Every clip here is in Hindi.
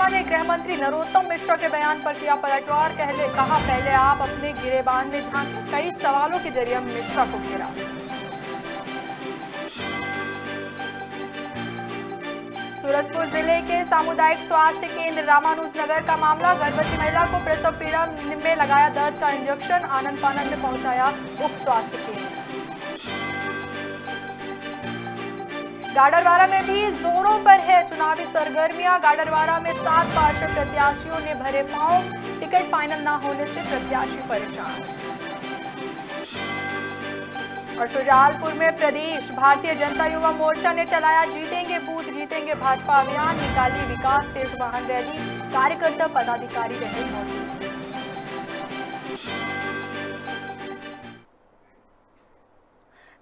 वर्मा ने गृह मंत्री नरोत्तम मिश्रा के बयान पर किया पलटवार। कहा पहले आप अपने गिरेबान में झांके। कई सवालों के जरिए मिश्रा को घेरा। सूरजपुर जिले के सामुदायिक स्वास्थ्य केंद्र रामानुजनगर का मामला। गर्भवती महिला को प्रसव पीड़ा में लगाया दर्द का इंजेक्शन। आनंद फानंद में पहुंचाया उप स्वास्थ्य केंद्र। गाडरवारा में भी जोरों पर है चुनावी सरगर्मियां। गाडरवारा में 7 पार्षद प्रत्याशियों ने भरे फॉर्म। टिकट फाइनल न होने से प्रत्याशी परेशान। और शुजालपुर में प्रदेश भारतीय जनता युवा मोर्चा ने चलाया जीतेंगे बूथ जीतेंगे भाजपा अभियान। निकाली विकास तेज वाहन रैली। कार्यकर्ता पदाधिकारी रहे मौजूद।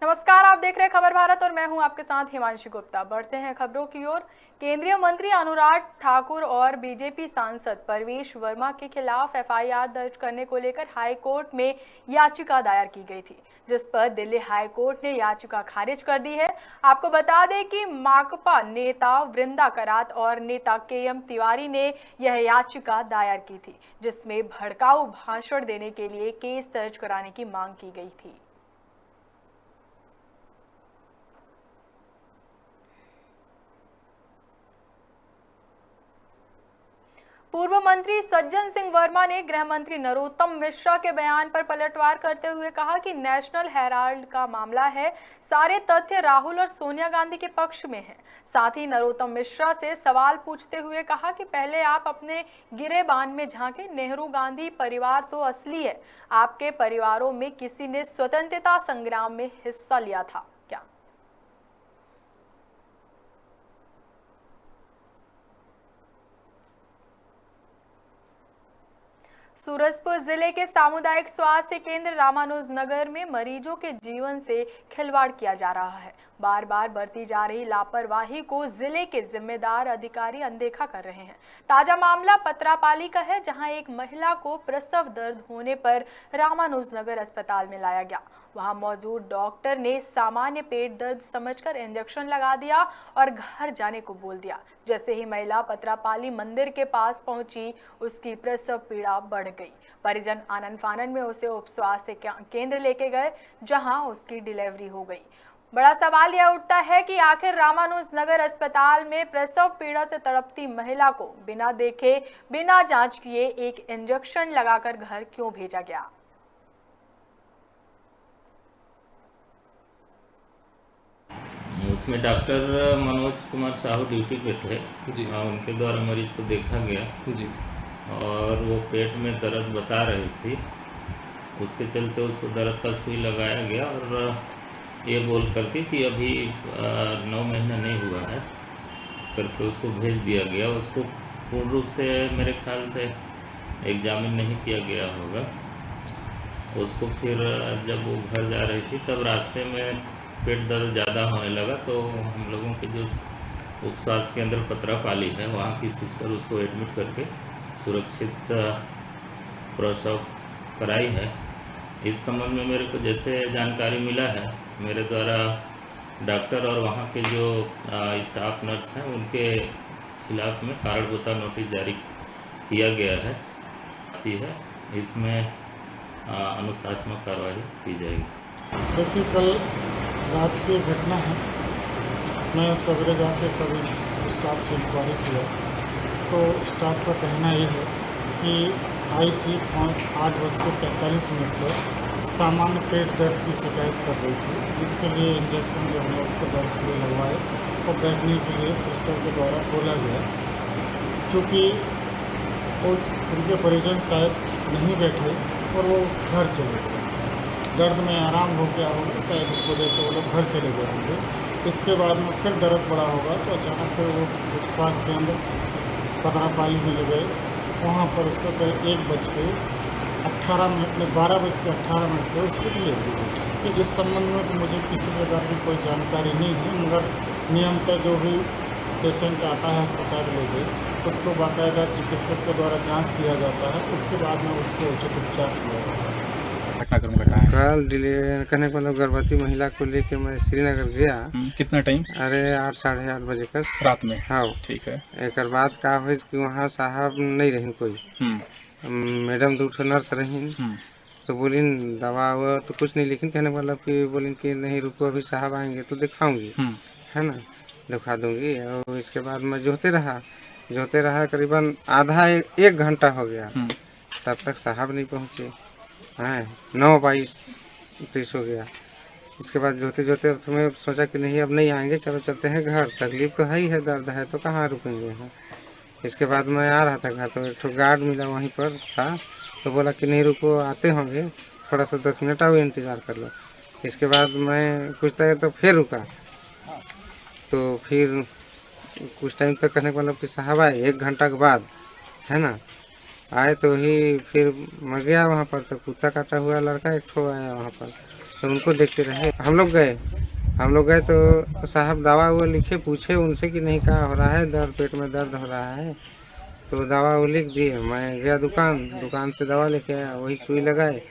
नमस्कार, आप देख रहे हैं खबर भारत और मैं हूं आपके साथ हिमांशी गुप्ता। बढ़ते हैं खबरों की ओर। केंद्रीय मंत्री अनुराग ठाकुर और बीजेपी सांसद परवेश वर्मा के खिलाफ एफआईआर दर्ज करने को लेकर हाई कोर्ट में याचिका दायर की गई थी, जिस पर दिल्ली हाई कोर्ट ने याचिका खारिज कर दी है। आपको बता दें कि माकपा नेता वृंदा करात और नेता केएम तिवारी ने यह याचिका दायर की थी, जिसमें भड़काऊ भाषण देने के लिए केस दर्ज कराने की मांग की गई थी। पूर्व मंत्री सज्जन सिंह वर्मा ने गृह मंत्री नरोत्तम मिश्रा के बयान पर पलटवार करते हुए कहा कि नेशनल हेराल्ड का मामला है, सारे तथ्य राहुल और सोनिया गांधी के पक्ष में हैं। साथ ही नरोत्तम मिश्रा से सवाल पूछते हुए कहा कि पहले आप अपने गिरेबान में झांके। नेहरू गांधी परिवार तो असली है, आपके परिवारों में किसी ने स्वतंत्रता संग्राम में हिस्सा लिया था क्या? सूरजपुर जिले के सामुदायिक स्वास्थ्य केंद्र रामानुजनगर में मरीजों के जीवन से खिलवाड़ किया जा रहा है। बार बार बरती जा रही लापरवाही को जिले के जिम्मेदार अधिकारी अनदेखा कर रहे हैं। ताजा मामला पत्रापाली का है, जहां एक महिला को प्रसव दर्द होने पर रामानुजनगर अस्पताल में लाया गया। वहां मौजूद डॉक्टर ने सामान्य पेट दर्द समझकर इंजेक्शन लगा दिया और घर जाने को बोल दिया। जैसे ही महिला पत्रापाली मंदिर के पास पहुंची, उसकी प्रसव पीड़ा बढ़ गई। परिजन आनंद फानन में उसे उप स्वास्थ्य केंद्र लेके गए, जहां उसकी डिलीवरी हो गई। बड़ा सवाल यह उठता है कि आखिर रामानुजनगर अस्पताल में प्रसव पीड़ा से तड़पती महिला को बिना देखे बिना जांच किए एक इंजेक्शन लगाकर घर क्यों भेजा गया? उसमें डॉक्टर मनोज कुमार साहू ड्यूटी पे थे जी। उनके द्वारा मरीज को देखा गया जी, और वो पेट में दर्द बता रही थी। उसके चलते उसको दर्द का सुई लगाया गया और ये बोल करके कि अभी 9 महीना नहीं हुआ है करके उसको भेज दिया गया। उसको पूर्ण रूप से मेरे ख्याल से एग्जामिन नहीं किया गया होगा। उसको फिर जब वो घर जा रही थी तब रास्ते में पेट दर्द ज़्यादा होने लगा, तो हम लोगों के जो उप स्वास्थ्य केंद्र पत्रापाली है वहाँ की सिस्टर उसको एडमिट करके सुरक्षित प्रसव कराई है। इस संबंध में मेरे को जैसे जानकारी मिला है, मेरे द्वारा डॉक्टर और वहाँ के जो स्टाफ नर्स हैं उनके खिलाफ में कारणबता नोटिस जारी किया गया है। इसमें अनुशासनात्मक कार्रवाई की जाएगी। देखिए, कल रात की घटना है। मैं सवेरे जाके सभी स्टाफ से इंक्वायरी किया, तो स्टाफ का कहना ये है कि आई थी 8:45 पर सामान्य पेट दर्द की शिकायत कर रही थी, जिसके लिए इंजेक्शन जो है उसको दर्द के लिए लगवाए और बैठने के लिए सिस्टर के द्वारा बोला गया। चूँकि उनके परिजन शायद नहीं बैठे और वो घर चले गए, दर्द में आराम हो गया होगा शायद, इस वजह से वो लोग घर चले गए होंगे। इसके बाद में फिर दर्द बढ़ा होगा तो अचानक फिर वो स्वास्थ्य केंद्र पत्रापाली में ले गए। वहाँ पर उसका करीब 1:18 में 12:18 पर उसकी डिलीवरी हुई। तो इस संबंध में तो मुझे किसी प्रकार की कोई जानकारी नहीं है, मगर नियमतः जो भी पेशेंट आता है अस्पताल ले गए उसको बाकायदा चिकित्सक के द्वारा जांच किया जाता है, उसके बाद में उसको उचित उपचार किया जाता है। घटनाक्रम घटा है? कल डिलीवरी करने को लोग गर्भवती महिला को लेके मैं श्रीनगर गया। कितना टाइम? अरे 8 साढ़े 8 बजे का रात में। हाँ ठीक है। एक बात का हुई कि वहाँ साहब नहीं रही कोई, मैडम दो ठो नर्स रही, तो बोली दवा हुआ तो कुछ नहीं, लेकिन कहने वाला कि बोली कि नहीं रुको अभी साहब आएंगे तो दिखाऊंगी, है ना, दिखा दूंगी। और इसके बाद मैं जोते रहा करीबन आधा एक घंटा हो गया, तब तक साहब नहीं पहुँचे। हाँ 9:22 हो गया। इसके बाद जोते अब तुम्हें सोचा कि नहीं अब नहीं आएंगे, चलो चलते हैं घर, तकलीफ तो है ही है, दर्द है तो कहाँ रुकेंगे यहाँ। इसके बाद मैं आ रहा था घर, तो एक ठो गार्ड मिला वहीं पर था, तो बोला कि नहीं रुको आते होंगे, थोड़ा सा 10 मिनट आओ इंतज़ार कर लो। इसके बाद मैं कुछ देर तो फिर रुका, तो फिर कुछ टाइम तक कहने का मतलब कि साहब आए 1 घंटा के बाद, है ना, आए तो ही फिर मैं गया वहाँ पर, तो कुत्ता काटा हुआ लड़का एक ठो आया वहाँ पर, तो उनको देखते रहे। हम लोग गए तो साहब दवा वो लिखे, पूछे उनसे कि नहीं क्या हो रहा है, दर्द पेट में दर्द हो रहा है, तो दवा वो लिख दिए। मैं गया दुकान से दवा लेके आया, वही सुई लगाए,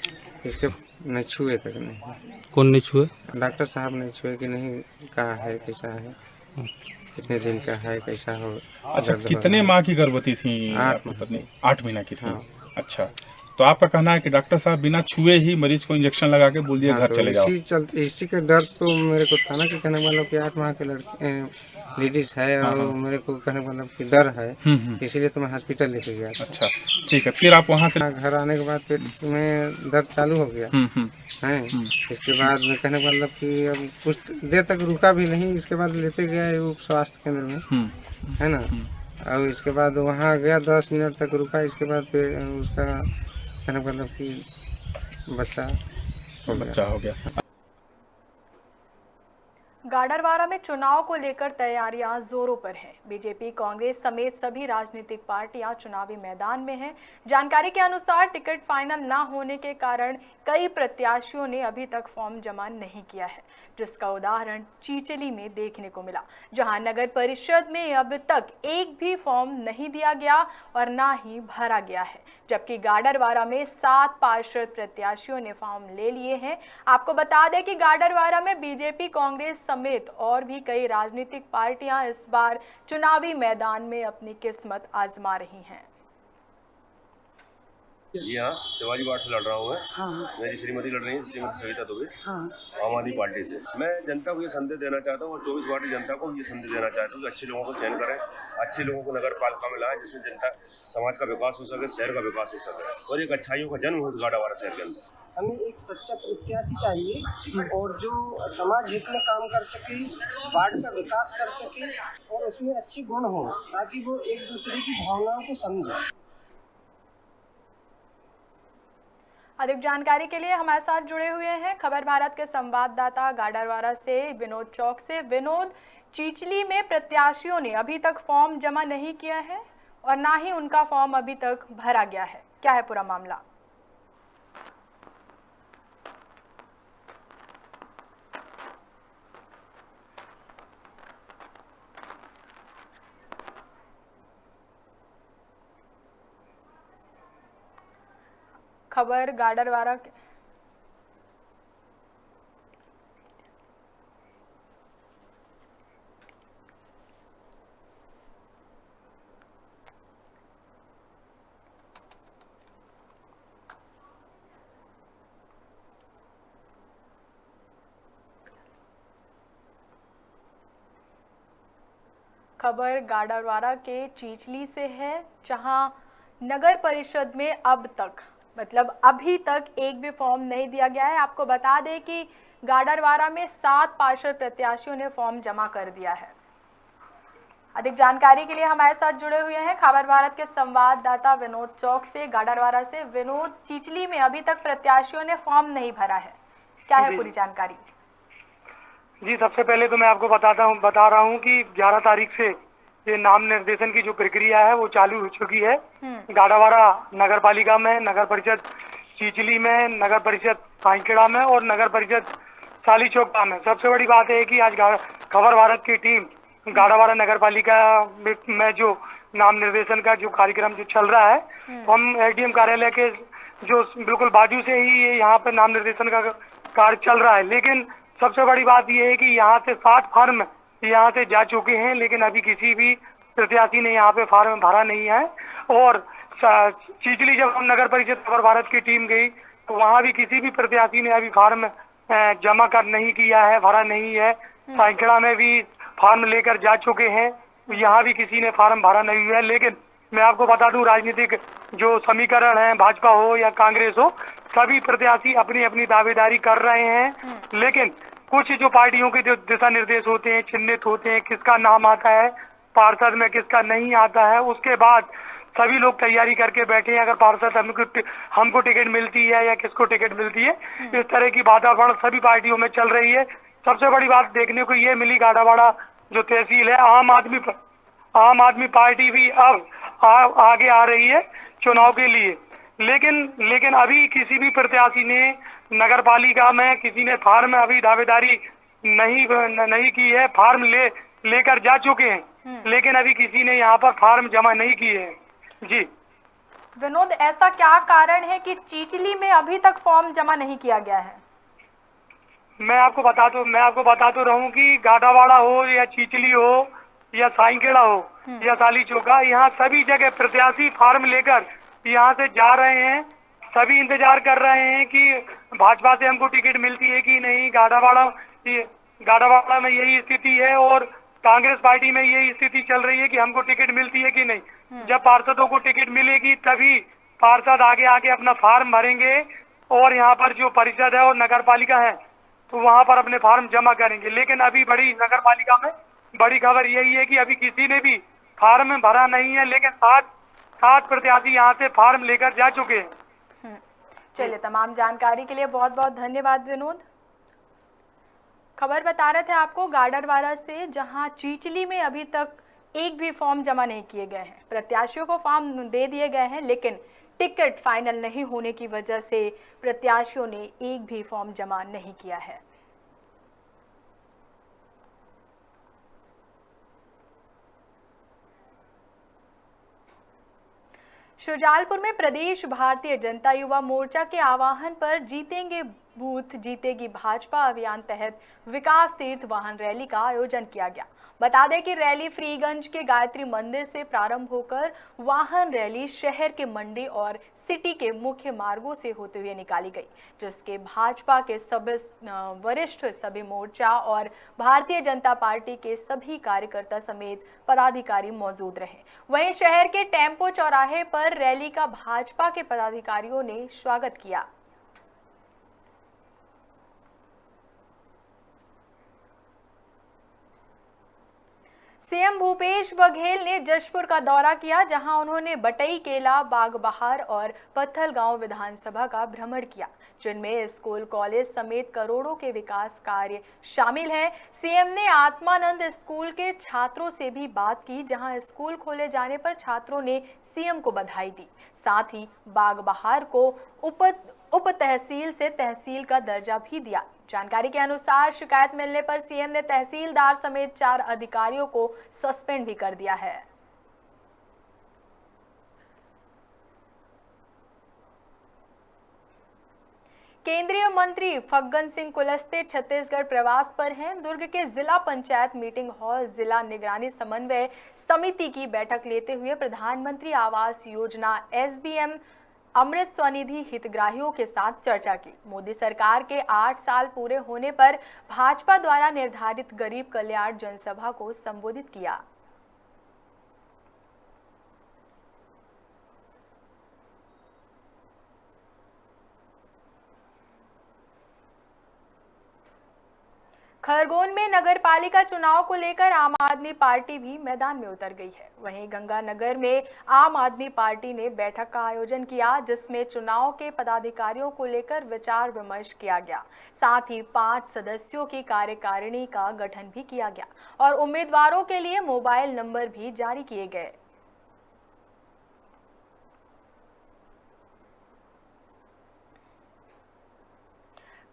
इसके नहीं छुए तक नहीं। कौन नहीं छुए? डॉक्टर साहब ने छुए कि नहीं कहा है कैसा है, कितने दिन का है, कैसा हो। अच्छा, कितने माह की गर्भवती थी 8 आपकी पत्नी? 8 महीना की थी। अच्छा, तो आपका कहना है कि डॉक्टर साहब बिना छुए ही मरीज को इंजेक्शन लगा के बोल दिया घर तो चले जाओ। इसी का डर तो मेरे को था ना, कि कहने वालों कि 8 माह के लड़के लेडीज है, और मेरे को कहने वालों की डर है, इसीलिए तो मैं हॉस्पिटल लेके गया। अच्छा ठीक है, फिर आप वहाँ से घर आने के बाद पेट में दर्द चालू हो गया है। इसके बाद मैं कहने वाला कि अब कुछ देर तक रुका भी नहीं, इसके बाद लेते गया उप स्वास्थ्य केंद्र में, है ना, और इसके बाद वहाँ गया 10 मिनट तक रुका। इसके बाद फिर उसका कहने वाला कि बच्चा हो गया। गाडरवारा में चुनाव को लेकर तैयारियां जोरों पर हैं। बीजेपी, कांग्रेस समेत सभी राजनीतिक पार्टियां चुनावी मैदान में हैं। जानकारी के अनुसार टिकट फाइनल न होने के कारण कई प्रत्याशियों ने अभी तक फॉर्म जमा नहीं किया है, जिसका उदाहरण चीचली में देखने को मिला, जहां नगर परिषद में अब तक एक भी फॉर्म नहीं दिया गया और ना ही भरा गया है, जबकि गाडरवारा में 7 पार्षद प्रत्याशियों ने फॉर्म ले लिए हैं। आपको बता दें कि गाडरवारा में बीजेपी, कांग्रेस समेत और भी कई राजनीतिक पार्टियां इस बार चुनावी मैदान में अपनी किस्मत आजमा रही हैं। यहाँ शिवाजी वार्ड से लड़ रहा हूँ मैं। मेरी श्रीमती लड़ रही है, श्रीमती सविता दुबे, आम आदमी पार्टी से। मैं जनता को ये संदेश देना चाहता हूँ और 24 वार्ड की जनता को ये संदेश देना चाहता हूँ कि अच्छे लोगों को चयन करें, अच्छे लोगों को नगर पालिका में लाएं, जिसमें जनता समाज का विकास हो सके, शहर का विकास हो सके और एक अच्छाइयों का जन्म हो गाडरवारा शहर के अंदर। हमें एक सच्चा प्रत्याशी चाहिए और जो समाज हित में काम कर सके, वार्ड का विकास कर सके और उसमें अच्छी गुण हो, ताकि वो एक दूसरे की भावनाओं को समझे। अधिक जानकारी के लिए हमारे साथ जुड़े हुए हैं खबर भारत के संवाददाता गाडरवारा से विनोद चौक से। विनोद, चीचली में प्रत्याशियों ने अभी तक फॉर्म जमा नहीं किया है और ना ही उनका फॉर्म अभी तक भरा गया है, क्या है पूरा मामला? खबर गाडरवारा के खबर गाडरवारा के चीचली से है, जहां नगर परिषद में अब तक अभी तक एक भी फॉर्म नहीं दिया गया है। आपको बता दें कि गाडरवारा में 7 पार्षद प्रत्याशियों ने फॉर्म जमा कर दिया है। अधिक जानकारी के लिए हमारे साथ जुड़े हुए हैं खबर भारत के संवाददाता विनोद चौक से गाडरवारा से। विनोद, चीचली में अभी तक प्रत्याशियों ने फॉर्म नहीं भरा है, क्या है पूरी जानकारी? जी, सबसे पहले तो मैं आपको बता रहा हूँ कि 11 तारीख से ये नाम निर्देशन की जो प्रक्रिया है वो चालू हो चुकी है। गाडरवारा नगर पालिका में, नगर परिषद चीचली में, नगर परिषद कांकेड़ा में और नगर परिषद सालीचौका में। सबसे बड़ी बात है कि आज खबर भारत की टीम गाडरवारा नगर पालिका में जो नाम निर्देशन का जो कार्यक्रम जो चल रहा है, हम एडीएम कार्यालय के जो बिल्कुल बाजू से ही ये यहाँ पे नाम निर्देशन का कार्य चल रहा है। लेकिन सबसे बड़ी बात ये है कि यहाँ से 60 फार्म यहाँ से जा चुके हैं, लेकिन अभी किसी भी प्रत्याशी ने यहाँ पे फार्म भरा नहीं है। और चिचली जब हम नगर परिषद खबर भारत की टीम गई तो वहाँ भी किसी भी प्रत्याशी ने अभी फार्म जमा कर नहीं किया है, भरा नहीं है। सैंकड़ा में भी फार्म लेकर जा चुके हैं, यहाँ भी किसी ने फार्म भरा नहीं है। लेकिन मैं आपको बता दूं, राजनीतिक जो समीकरण है, भाजपा हो या कांग्रेस हो, सभी प्रत्याशी अपनी अपनी दावेदारी कर रहे हैं। लेकिन कुछ जो पार्टियों के जो दिशा निर्देश होते हैं, चिन्हित होते हैं, किसका नाम आता है पार्षद में, किसका नहीं आता है, उसके बाद सभी लोग तैयारी करके बैठे हैं। अगर पार्षद हमको टिकट मिलती है या किसको टिकट मिलती है, इस तरह की वातावरण सभी पार्टियों में चल रही है। सबसे बड़ी बात देखने को ये मिली, गाड़ावाड़ा जो तहसील है, आम आदमी पार्टी भी अब आगे आ रही है चुनाव के लिए। लेकिन अभी किसी भी प्रत्याशी ने नगर पालिका में किसी ने फार्म अभी दावेदारी नहीं की है। फार्म लेकर जा चुके हैं, लेकिन अभी किसी ने यहाँ पर फार्म जमा नहीं किए हैं। जी विनोद, ऐसा क्या कारण है कि चिचली में अभी तक फॉर्म जमा नहीं किया गया है? मैं आपको बता तो रहूं कि गाड़ावाड़ा हो या चिचली हो या साइंकेड़ा हो या साली चौका, यहाँ सभी जगह प्रत्याशी फार्म लेकर यहाँ से जा रहे हैं। सभी इंतजार कर रहे हैं कि भाजपा से हमको टिकट मिलती है कि नहीं। गाड़ावाड़ा में यही स्थिति है और कांग्रेस पार्टी में यही स्थिति चल रही है कि हमको टिकट मिलती है कि नहीं। जब पार्षदों को टिकट मिलेगी तभी पार्षद आगे अपना फार्म भरेंगे और यहाँ पर जो परिषद है और नगर पालिका है तो वहाँ पर अपने फार्म जमा करेंगे। लेकिन अभी बड़ी नगर पालिका में बड़ी खबर यही है कि अभी किसी ने भी फार्म भरा नहीं है, लेकिन 7 प्रत्याशी यहाँ से फार्म लेकर जा चुके हैं। चलिए, तमाम जानकारी के लिए बहुत बहुत धन्यवाद विनोद। खबर बता रहे थे आपको गाडरवारा से, जहां चिचली में अभी तक एक भी फॉर्म जमा नहीं किए गए हैं। प्रत्याशियों को फॉर्म दे दिए गए हैं, लेकिन टिकट फाइनल नहीं होने की वजह से प्रत्याशियों ने एक भी फॉर्म जमा नहीं किया है। शुजालपुर में प्रदेश भारतीय जनता युवा मोर्चा के आह्वान पर जीतेंगे बूथ जीतेगी भाजपा अभियान तहत विकास तीर्थ वाहन रैली का आयोजन किया गया। बता दें कि रैली फ्रीगंज के गायत्री मंदिर से प्रारंभ होकर वाहन रैली शहर के मंडी और सिटी के मुख्य मार्गों से होते हुए निकाली गई, जिसके भाजपा के सभी वरिष्ठ सभी मोर्चा और भारतीय जनता पार्टी के सभी कार्यकर्ता समेत पदाधिकारी मौजूद रहे। वहीं शहर के टेम्पो चौराहे पर रैली का भाजपा के पदाधिकारियों ने स्वागत किया। सीएम भूपेश बघेल ने जशपुर का दौरा किया, जहां उन्होंने बटई केला, बागबहार और पत्थलगांव विधानसभा का भ्रमण किया, जिनमें स्कूल कॉलेज समेत करोड़ों के विकास कार्य शामिल हैं। सीएम ने आत्मानंद स्कूल के छात्रों से भी बात की, जहां स्कूल खोले जाने पर छात्रों ने सीएम को बधाई दी। साथ ही बागबहार को उप तहसील से तहसील का दर्जा भी दिया। जानकारी के अनुसार शिकायत मिलने पर सीएम ने तहसीलदार समेत 4 अधिकारियों को सस्पेंड भी कर दिया है। केंद्रीय मंत्री फग्गन सिंह कुलस्ते छत्तीसगढ़ प्रवास पर हैं। दुर्ग के जिला पंचायत मीटिंग हॉल जिला निगरानी समन्वय समिति की बैठक लेते हुए प्रधानमंत्री आवास योजना SBM अमृत स्वनिधि हितग्राहियों के साथ चर्चा की। मोदी सरकार के 8 साल पूरे होने पर भाजपा द्वारा निर्धारित गरीब कल्याण जनसभा को संबोधित किया। खरगोन में नगर पालिका चुनाव को लेकर आम आदमी पार्टी भी मैदान में उतर गई है। वहीं गंगानगर में आम आदमी पार्टी ने बैठक का आयोजन किया, जिसमें चुनाव के पदाधिकारियों को लेकर विचार विमर्श किया गया। साथ ही 5 सदस्यों की कार्यकारिणी का गठन भी किया गया और उम्मीदवारों के लिए मोबाइल नंबर भी जारी किए गए।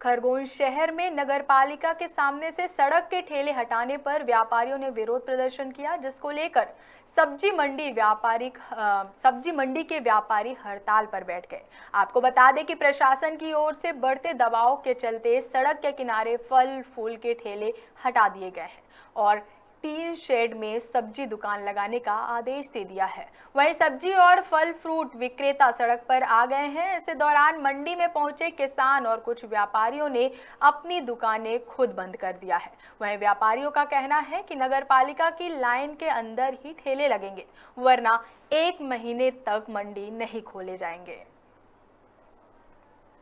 खरगोन शहर में नगर पालिका के सामने से सड़क के ठेले हटाने पर व्यापारियों ने विरोध प्रदर्शन किया, जिसको लेकर सब्जी मंडी के व्यापारी हड़ताल पर बैठ गए। आपको बता दें कि प्रशासन की ओर से बढ़ते दबाव के चलते सड़क के किनारे फल फूल के ठेले हटा दिए गए हैं और टीन शेड में सब्जी दुकान लगाने का आदेश दे दिया है। वहीं सब्जी और फल फ्रूट विक्रेता सड़क पर आ गए हैं। इस दौरान मंडी में पहुंचे किसान और कुछ व्यापारियों ने अपनी दुकानें खुद बंद कर दिया है। वहीं व्यापारियों का कहना है कि नगर पालिका की लाइन के अंदर ही ठेले लगेंगे, वरना 1 महीने तक मंडी नहीं खोले जाएंगे।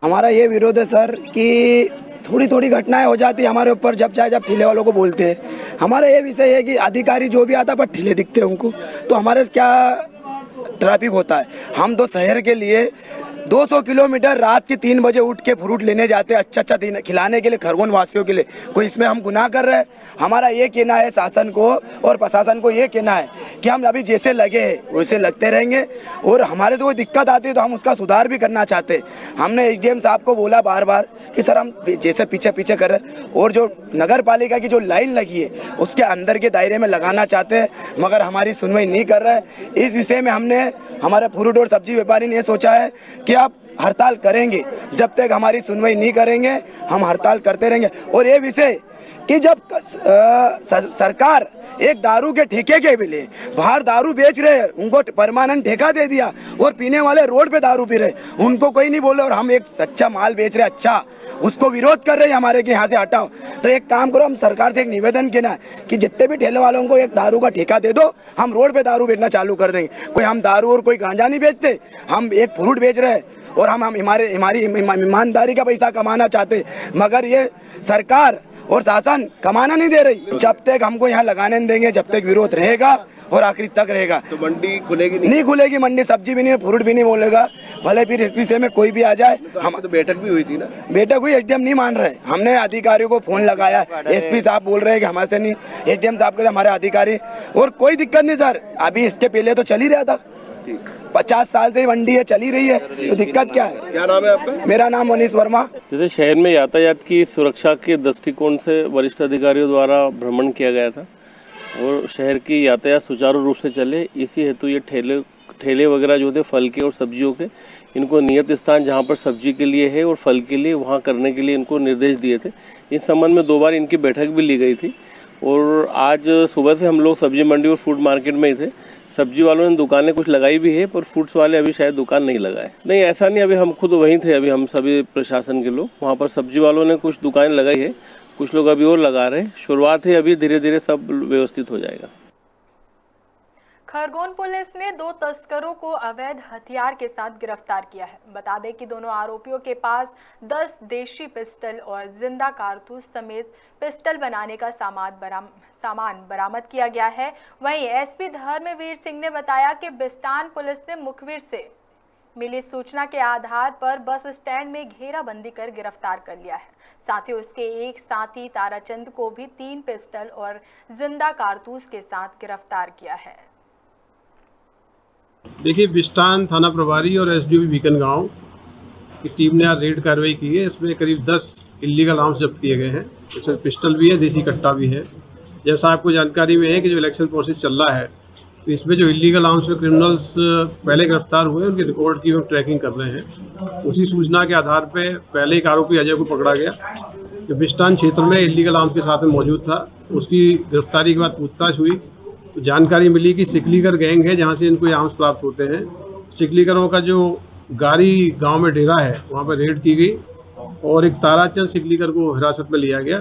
हमारा ये विरोध है सर कि थोड़ी थोड़ी घटनाएं हो जाती है हमारे ऊपर, जब ठेले वालों को बोलते हैं। हमारा ये विषय है कि अधिकारी जो भी आता है पर ठेले दिखते हैं उनको, तो हमारे क्या ट्रैफिक होता है। हम तो शहर के लिए 200 किलोमीटर रात के 3 बजे उठ के फ्रूट लेने जाते हैं, अच्छा दिन खिलाने के लिए खरगोन वासियों के लिए। कोई इसमें हम गुनाह कर रहे हैं? हमारा ये कहना है शासन को और प्रशासन को, ये कहना है कि हम अभी जैसे लगे हैं वैसे लगते रहेंगे और हमारे से कोई दिक्कत आती है तो हम उसका सुधार भी करना चाहते हैं। हमने एसडीएम साहब को बोला बार बार कि सर हम जैसे पीछे कर रहे हैं और जो नगर पालिका की जो लाइन लगी है उसके अंदर के दायरे में लगाना चाहते हैं, मगर हमारी सुनवाई नहीं कर रहा है। इस विषय में हमने हमारे फ्रूट और सब्जी व्यापारी ने सोचा है कि आप हड़ताल करेंगे, जब तक हमारी सुनवाई नहीं करेंगे हम हड़ताल करते रहेंगे। और ये विषय कि जब सरकार एक दारू के ठेके के भी ले बाहर दारू बेच रहे हैं, उनको परमानेंट ठेका दे दिया और पीने वाले रोड पे दारू पी रहे, उनको कोई नहीं बोले, और हम एक सच्चा माल बेच रहे अच्छा उसको विरोध कर रहे हैं हमारे कि यहाँ से हटाओ। तो एक काम करो, हम सरकार से एक निवेदन किया कि जितने भी ठेले वालों को एक दारू का ठेका दे दो, हम रोड पे दारू बेचना चालू कर देंगे। कोई हम दारू और कोई गांजा नहीं बेचते, हम एक फ्रूट बेच रहे हैं और हम हमारी ईमानदारी का पैसा कमाना चाहते, मगर ये सरकार और शासन कमाना नहीं दे रही। जब तक हमको यहाँ लगाने नहीं देंगे, जब तक विरोध रहेगा और आखिरी तक रहेगा। तो मंडी खुलेगी नहीं खुलेगी मंडी, सब्जी भी नहीं, फ्रूट भी नहीं बोलेगा, भले फिर इस विषय में कोई भी आ जाए। हम तो बैठक भी हुई थी ना, बैठक हुई, एसडीएम नहीं मान रहे। हमने अधिकारियों को फोन लगाया, एसपी साहब बोल रहे हैं कि हमारे से नहीं, एसडीएम साहब के हमारे अधिकारी, और कोई दिक्कत नहीं सर। अभी इसके पहले तो चल ही रहा था, 50 साल से मंडी है, चली रही है, तो दिक्कत क्या है? क्या नाम है आपका? मेरा नाम मनीष वर्मा। जैसे शहर में यातायात की सुरक्षा के दृष्टिकोण से वरिष्ठ अधिकारियों द्वारा भ्रमण किया गया था और शहर की यातायात सुचारू रूप से चले, इसी हेतु ये ठेले वगैरह जो थे फल के और सब्जियों के, इनको नियत स्थान जहाँ पर सब्जी के लिए है और फल के लिए वहाँ करने के लिए इनको निर्देश दिए थे। इस संबंध में 2 बार इनकी बैठक भी ली गई थी और आज सुबह से हम लोग सब्जी मंडी और फूड मार्केट में ही थे। सब्जी वालों ने दुकानें कुछ लगाई भी है, पर फ्रूट्स वाले अभी शायद दुकान नहीं लगाए। नहीं, ऐसा नहीं, अभी हम खुद वहीं थे, अभी हम सभी प्रशासन के लोग वहाँ पर सब्जी वालों ने कुछ दुकानें लगाई है, कुछ लोग अभी और लगा रहे हैं। शुरुआत है, अभी धीरे धीरे सब व्यवस्थित हो जाएगा। खरगोन पुलिस ने 2 तस्करों को अवैध हथियार के साथ गिरफ्तार किया है। बता दें कि दोनों आरोपियों के पास 10 देशी पिस्टल और जिंदा कारतूस समेत पिस्टल बनाने का सामान बरामद किया गया है। वहीं एसपी धर्मवीर सिंह ने बताया कि बिस्टान पुलिस ने मुखबिर से मिली सूचना के आधार पर बस स्टैंड में घेराबंदी कर गिरफ्तार कर लिया है। साथ ही उसके एक साथी ताराचंद को भी 3 पिस्टल और जिंदा कारतूस के साथ गिरफ्तार किया है। देखिए, बिस्टान थाना प्रभारी और एसडीओपी बीकन गांव की टीम ने आज रेड कार्रवाई की है। इसमें करीब 10 इलीगल आर्म्स जब्त किए गए हैं। इसमें पिस्टल भी है, देसी कट्टा भी है। जैसा आपको जानकारी में है कि जो इलेक्शन प्रोसेस चल रहा है, तो इसमें जो इलीगल आर्म्स में क्रिमिनल्स पहले गिरफ्तार हुए, उनके रिकॉर्ड की हम ट्रैकिंग कर रहे हैं। उसी सूचना के आधार पर पहले एक आरोपी अजय को पकड़ा गया, जो बिस्टान क्षेत्र में इलीगल आर्म्स के साथ में मौजूद था। उसकी गिरफ्तारी के बाद पूछताछ हुई तो जानकारी मिली कि सिकलीगर गैंग है जहां से इनको ये आर्म्स प्राप्त होते हैं। सिकलीगरों का जो गारी गांव में डेरा है, वहां पर रेड की गई और एक ताराचंद सिकलीगर को हिरासत में लिया गया।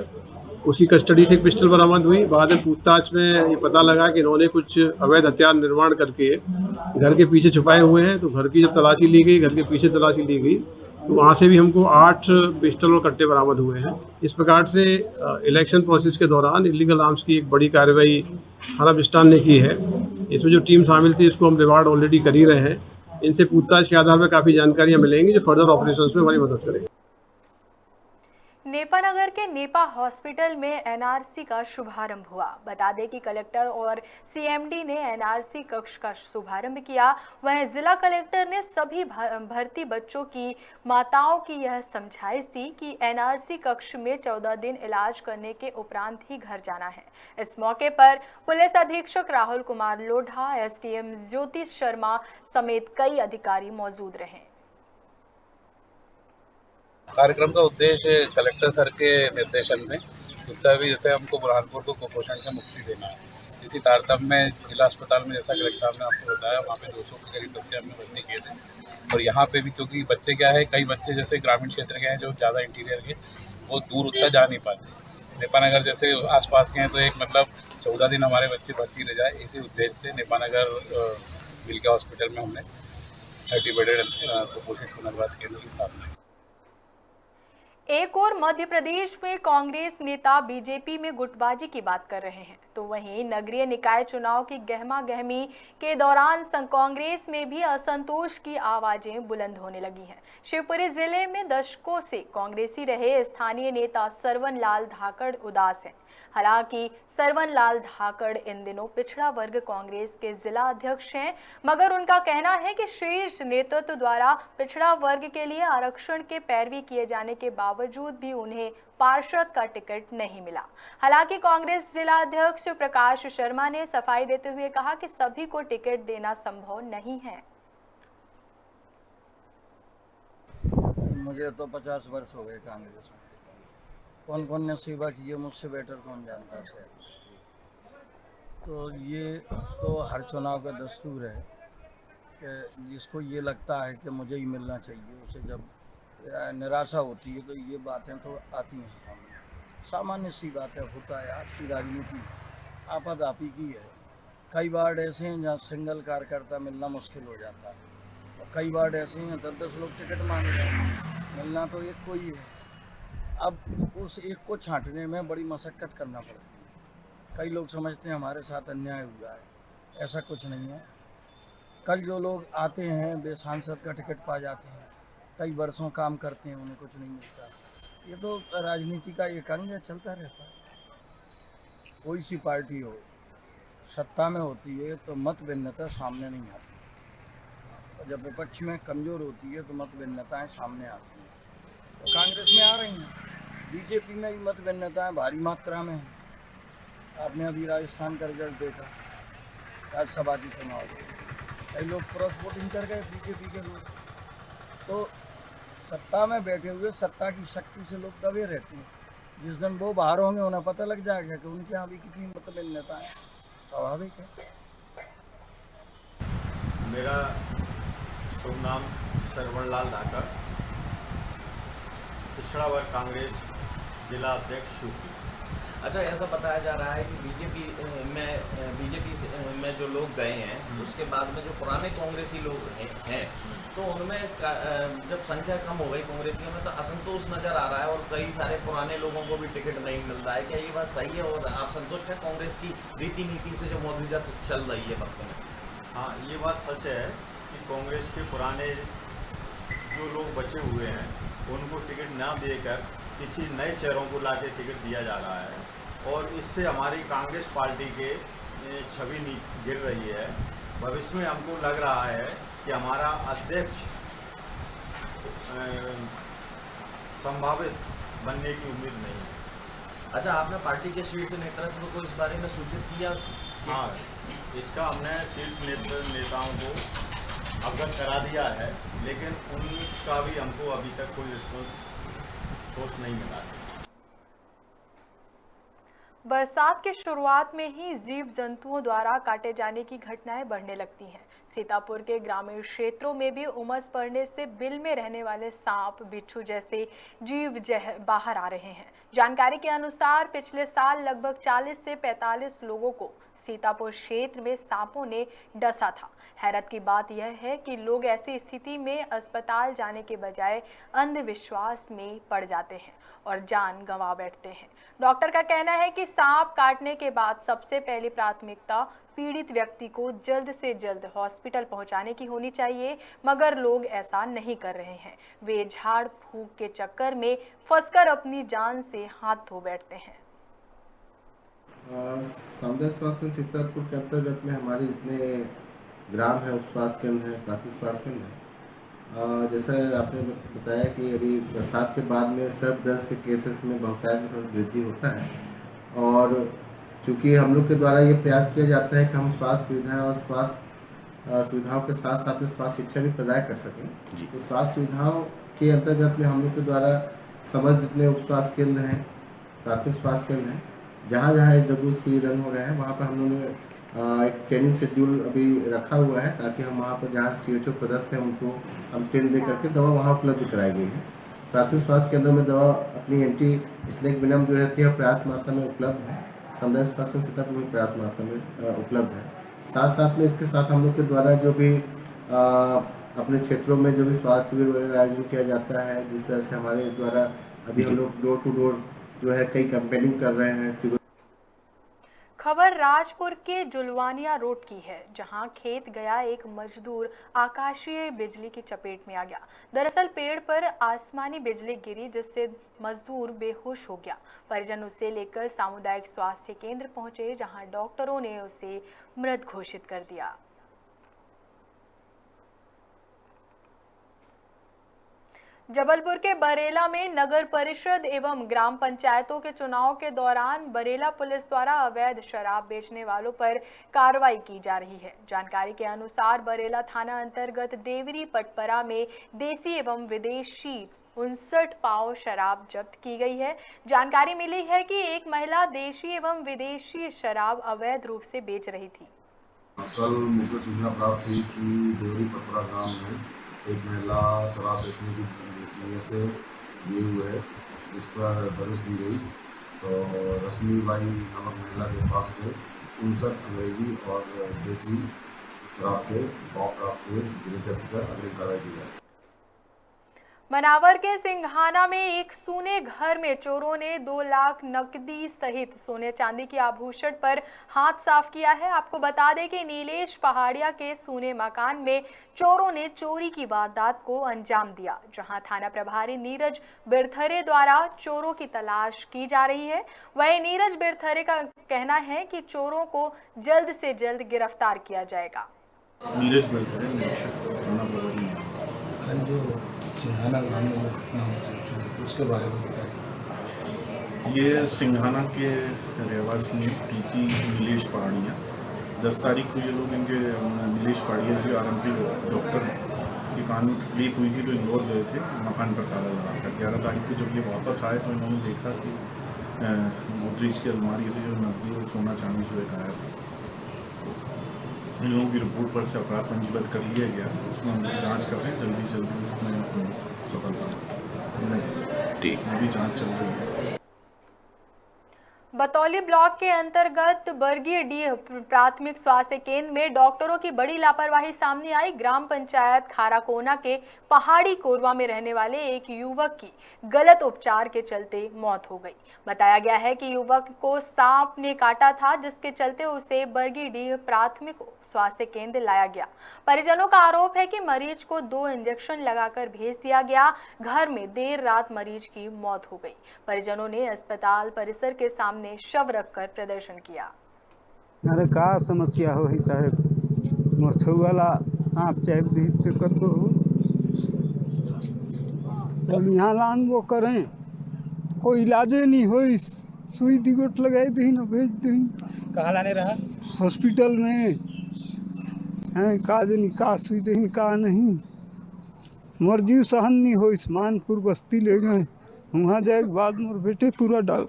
उसकी कस्टडी से एक पिस्टल बरामद हुई। बाद में पूछताछ में ये पता लगा कि इन्होंने कुछ अवैध हथियार निर्माण करके घर के पीछे छुपाए हुए हैं। तो घर की जब तलाशी ली गई, घर के पीछे तलाशी ली गई, तो वहाँ से भी हमको 8 पिस्टल और कट्टे बरामद हुए हैं। इस प्रकार से इलेक्शन प्रोसेस के दौरान इलीगल आर्म्स की एक बड़ी कार्रवाई थाना बिस्टान ने की है। इसमें जो टीम शामिल थी, इसको हम रिवार्ड ऑलरेडी कर ही रहे हैं। इनसे पूछताछ के आधार पर काफ़ी जानकारियाँ मिलेंगी जो फर्दर ऑपरेशंस में हमारी मदद करेंगी। नेपानगर के नेपा हॉस्पिटल में एनआरसी का शुभारंभ हुआ। बता दें कि कलेक्टर और सीएमडी ने एनआरसी कक्ष का शुभारंभ किया। वहीं जिला कलेक्टर ने सभी भर्ती बच्चों की माताओं की यह समझाइश दी कि एनआरसी कक्ष में 14 दिन इलाज करने के उपरांत ही घर जाना है। इस मौके पर पुलिस अधीक्षक राहुल कुमार लोढ़ा, एसडीएम ज्योति शर्मा समेत कई अधिकारी मौजूद रहे। कार्यक्रम का उद्देश्य कलेक्टर सर के निर्देशन में जितना भी जैसे हमको बुरहानपुर को कुपोषण से मुक्ति देना है, इसी तारतम्य में जिला अस्पताल में जैसा कलेक्टर साहब ने आपको बताया वहाँ पे 200 के करीब बच्चे हमने भर्ती किए थे। और यहाँ पे भी क्योंकि बच्चे क्या है, कई बच्चे जैसे ग्रामीण क्षेत्र के हैं जो ज़्यादा इंटीरियर के, वो दूर उतना जा नहीं पाते। नेपानगर जैसे आसपास के हैं तो एक मतलब 14 दिन हमारे बच्चे भर्ती रह जाए, इसी उद्देश्य से नेपानगर विल्का हॉस्पिटल में हमने 30 बेडेड कुपोषित पुनर्वास केंद्र की स्थापना की। एक और मध्य प्रदेश में कांग्रेस नेता बीजेपी में गुटबाजी की बात कर रहे हैं, तो वहीं नगरीय निकाय चुनाव की गहमा-गहमी के दौरान कांग्रेस में भी असंतोष की आवाजें बुलंद होने लगी हैं। शिवपुरी जिले में दशकों से कांग्रेसी रहे स्थानीय नेता सरवन लाल धाकड़ उदास हैं। हालांकि सरवन लाल धाकड़ इन दिनों पिछड़ा वर्ग कांग्रेस के जिला अध्यक्ष हैं, मगर उनका कहना है कि शीर्ष नेतृत्व द्वारा पिछड़ा वर्ग के लिए आरक्षण के पैरवी किए जाने के बावजूद भी उन्हें पार्षद का टिकट नहीं मिला। हालांकि कांग्रेस जिला अध्यक्ष प्रकाश शर्मा ने सफाई देते हुए कहा कि सभी को टिकट देना संभव नहीं है। मुझे तो 50 वर्ष हो गए कांग्रेस में, कौन कौन ने सेवा की है मुझसे बेटर कौन जानता है। तो ये तो हर चुनाव का दस्तूर है कि जिसको ये लगता है कि मुझे ही मिलना चाहिए, उसे जब निराशा होती है तो ये बातें तो आती हैं सामने। सामान्य सी बात है, होता है। आज की राजनीति आपद आप ही की है। कई वार्ड ऐसे हैं जहाँ सिंगल कार्यकर्ता मिलना मुश्किल हो जाता है, और कई वार्ड ऐसे हैं 10-10 लोग टिकट मांग रहे हैं, मिलना तो एक को ही है। अब उस एक को छांटने में बड़ी मशक्कत करना पड़ती है। कई लोग समझते हैं हमारे साथ अन्याय हुआ है, ऐसा कुछ नहीं है। कल जो लोग आते हैं वे सांसद का टिकट पा जाते हैं, कई वर्षों काम करते हैं, उन्हें कुछ नहीं मिलता। ये तो राजनीति का एक अंग है, चलता रहता है। कोई सी पार्टी हो सत्ता में होती है तो मत भिन्नता सामने नहीं आती, और जब विपक्ष में कमज़ोर होती है तो मत भिन्नताएँ सामने आती हैं। तो कांग्रेस में आ रही हैं, बीजेपी में भी मत भिन्नताएँ भारी मात्रा में हैं। आपने अभी राजस्थान का रिजल्ट देखा, राज्यसभा की चुनाव, कई लोग क्रॉस वोटिंग कर गए बीजेपी के लोग। तो सत्ता में बैठे हुए सत्ता की शक्ति से लोग दबे रहते हैं। जिस दिन वो बाहर होंगे उन्हें पता लग जाएगा कि उनके यहाँ भी कितनी मत भिन्नता है। स्वाभाविक है। मेरा शुभ नाम सरवन लाल धाकड़, पिछड़ा वर्ग कांग्रेस जिला अध्यक्ष शिवपुरी। अच्छा, ऐसा बताया जा रहा है कि बीजेपी में जो लोग गए हैं उसके बाद में जो पुराने कांग्रेसी लोग हैं तो उनमें जब संख्या कम हो गई कांग्रेसियों में तो असंतोष नजर आ रहा है, और कई सारे पुराने लोगों को भी टिकट नहीं मिल रहा है। क्या ये बात सही है और आप संतुष्ट हैं कांग्रेस की रीति नीति से जो मौजूदा चल रही है वक्त में? हाँ, ये बात सच है कि कांग्रेस के पुराने जो लोग बचे हुए हैं उनको टिकट ना देकर किसी नए चेहरों को लाके टिकट दिया जा रहा है, और इससे हमारी कांग्रेस पार्टी के छवि गिर रही है। भविष्य में हमको लग रहा है कि हमारा अध्यक्ष संभावित बनने की उम्मीद नहीं है। अच्छा, आपने पार्टी के शीर्ष नेतृत्व को इस बारे में सूचित किया? हाँ, इसका हमने शीर्ष नेताओं को अवगत करा दिया है, लेकिन उनका भी हमको अभी तक कोई रिस्पॉन्स नहीं मिला है। बरसात की शुरुआत में ही जीव जंतुओं द्वारा काटे जाने की घटनाएं बढ़ने लगती हैं। सीतापुर के ग्रामीण क्षेत्रों में भी उमस पड़ने से बिल में रहने वाले सांप, बिच्छू जैसे जीव बाहर आ रहे हैं। जानकारी के अनुसार पिछले साल लगभग 40 से 45 लोगों को सीतापुर क्षेत्र में सांपों ने डसा था। हैरत की बात यह है कि लोग ऐसी स्थिति में अस्पताल जाने के बजाय अंधविश्वास में पड़ जाते हैं और जान गंवा बैठते हैं। डॉक्टर का कहना है कि सांप काटने के बाद सबसे पहली प्राथमिकता पीड़ित व्यक्ति को जल्द से जल्द हॉस्पिटल पहुंचाने की होनी चाहिए, मगर लोग ऐसा नहीं कर रहे हैं। वे झाड़ फूंक के चक्कर में फंसकर अपनी जान से हाथ धो बैठते हैं। सामुदायिक स्वास्थ्य केंद्र सीतापुर के अंतर्गत में हमारे जितने ग्राम है, उप स्वास्थ्य केंद्र है, प्राथमिक स्वास्थ्य केंद्र है, जैसा आपने बताया कि अभी बरसात के बाद में सर्द दस्त के केसेस में बहुतायत में थोड़ी वृद्धि होता है, और चूँकि हम लोग के द्वारा ये प्रयास किया जाता है कि हम स्वास्थ्य सुविधाएं और स्वास्थ्य सुविधाओं के साथ साथ में स्वास्थ्य शिक्षा भी प्रदान कर सकें। तो स्वास्थ्य सुविधाओं के अंतर्गत में हम लोग के द्वारा समस्त जितने उप स्वास्थ्य केंद्र हैं, प्राथमिक स्वास्थ्य केंद्र हैं, जहाँ जहाँ ये WC रन हो रहे हैं, वहाँ पर हम लोगों ने एक ट्रेनिंग शेड्यूल अभी रखा हुआ है, ताकि हम वहाँ पर जहाँ CHO पदस्थ हैं उनको हम ट्रेन दे करके दवा वहाँ उपलब्ध कराई गई है। प्राथमिक स्वास्थ्य केंद्रों में दवा अपनी एंटी स्नेक वेनम जो रहती है पर्याप्त मात्रा में उपलब्ध है। सामुदायिक स्वास्थ्य केंद्र सीतापुर में पर्याप्त मात्रा में उपलब्ध है। साथ साथ में इसके साथ हम लोग के द्वारा जो भी अपने क्षेत्रों में जो भी स्वास्थ्य शिविर वगैरह आयोजन किया जाता है, जिस तरह से हमारे द्वारा अभी हम लोग डोर टू डोर जो है कई कैंपेनिंग कर रहे हैं। खबर राजपुर के जुलवानिया रोड की है, जहां खेत गया एक मजदूर आकाशीय बिजली की चपेट में आ गया। दरअसल पेड़ पर आसमानी बिजली गिरी, जिससे मजदूर बेहोश हो गया। परिजन उसे लेकर सामुदायिक स्वास्थ्य केंद्र पहुंचे, जहां डॉक्टरों ने उसे मृत घोषित कर दिया। जबलपुर के बरेला में नगर परिषद एवं ग्राम पंचायतों के चुनाव के दौरान बरेला पुलिस द्वारा अवैध शराब बेचने वालों पर कार्रवाई की जा रही है। जानकारी के अनुसार बरेला थाना अंतर्गत देवरी पटपरा में देसी एवं विदेशी 59 पाव शराब जब्त की गई है। जानकारी मिली है कि एक महिला देशी एवं विदेशी शराब अवैध रूप से बेच रही थी। कल मुझको सूचना प्राप्त हुई कि देवरी पटपरा गांव में एक महिला शराब बेचने की नीयत से दिए हुए है, जिस पर दबिश दी गई। तो रश्मि बाई नामक महिला के पास से 59 अंग्रेजी और देसी शराब के पाव प्राप्त हुए, जिन्हें जब्त कर अगली कार्रवाई की जाए। मनावर के सिंघाना में एक सूने घर में चोरों ने 2 लाख नकदी सहित सोने चांदी के आभूषण पर हाथ साफ किया है। आपको बता दें कि नीलेश पहाड़िया के सूने मकान में चोरों ने चोरी की वारदात को अंजाम दिया, जहां थाना प्रभारी नीरज बिरथरे द्वारा चोरों की तलाश की जा रही है। वहीं नीरज बिरथरे का कहना है कि चोरों को जल्द से जल्द गिरफ्तार किया जाएगा। नीरज बिरथरे थाना प्रभारी कल जो सिंघाना ग्राम में जो घटना हुई उसके बारे में बताइए। ये सिंघाना के रहवासी हैं प्रीति नीलेश पहाड़िया। 10 तारीख को ये लोग इनके नीलेश पहाड़िया जो RMP डॉक्टर की कान में तकलीफ हुई थी तो इंदौर गए थे मकान पर ताला लगाकर। 11 तारीख को जब ये वापस आए तो इन्होंने देखा कि गोदरेज की अलमारी से जो नकदी और सोना चांदी जो है गायब है। इन लोगों की रिपोर्ट पर से अपराध पंजीबद्ध कर लिया गया, उसमें हम लोग जाँच कर रहे हैं। जल्दी से जल्दी उसमें सफलता नहीं, अभी जाँच चल रही है। बतौली ब्लॉक के अंतर्गत बरगी डीह प्राथमिक स्वास्थ्य केंद्र में डॉक्टरों की बड़ी लापरवाही सामने आई। ग्राम पंचायत खाराकोना के पहाड़ी कोरवा में रहने वाले एक युवक की गलत उपचार के चलते मौत हो गई। बताया गया है कि युवक को सांप ने काटा था, जिसके चलते उसे बरगी डीह प्राथमिक स्वास्थ्य केंद्र लाया गया। परिजनों का आरोप है कि मरीज को 2 इंजेक्शन लगाकर भेज दिया गया। घर में देर रात मरीज की मौत हो गई। परिजनों ने अस्पताल परिसर के सामने शव रखकर प्रदर्शन किया। अरे का समस्या हो ही साहब, मरछू वाला सांप चाहे बीच से कर दो तो यहाँ लान वो करें, कोई इलाजे नहीं हो, सुई दिगोट लगाई दी न भेज दी। कहाँ लाने रहा? हॉस्पिटल में है, का नहीं का सुई दही का नहीं, मर्जी सहन नहीं हो। मानपुर बस्ती ले गए, वहाँ जाए के बाद मोर बेटे पूरा डाल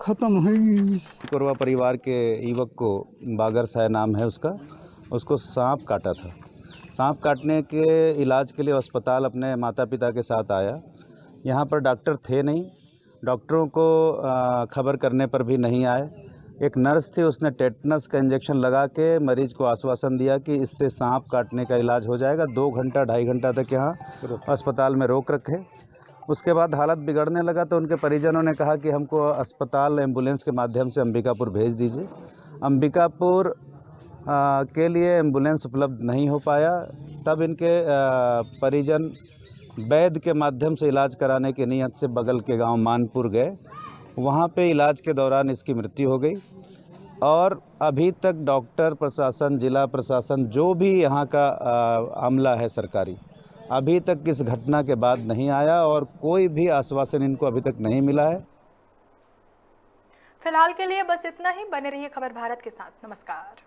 खत्म हो गई। कोरवा परिवार के युवक को बागर साय नाम है उसको सांप काटा था। सांप काटने के इलाज के लिए अस्पताल अपने माता पिता के साथ आया। यहाँ पर डॉक्टर थे नहीं, डॉक्टरों को खबर करने पर भी नहीं आए। एक नर्स थी, उसने टेटनस का इंजेक्शन लगा के मरीज को आश्वासन दिया कि इससे सांप काटने का इलाज हो जाएगा। 2 घंटा 2.5 घंटा तक यहाँ अस्पताल में रोक रखे। उसके बाद हालत बिगड़ने लगा तो उनके परिजनों ने कहा कि हमको अस्पताल एम्बुलेंस के माध्यम से अंबिकापुर भेज दीजिए। अंबिकापुर के लिए एम्बुलेंस उपलब्ध नहीं हो पाया। तब इनके परिजन वैद्य के माध्यम से इलाज कराने के नियत से बगल के गांव मानपुर गए। वहां पे इलाज के दौरान इसकी मृत्यु हो गई और अभी तक डॉक्टर प्रशासन, जिला प्रशासन, जो भी यहाँ का अमला है सरकारी, अभी तक इस घटना के बाद नहीं आया और कोई भी आश्वासन इनको अभी तक नहीं मिला है। फिलहाल के लिए बस इतना ही। बने रहिए खबर भारत के साथ। नमस्कार।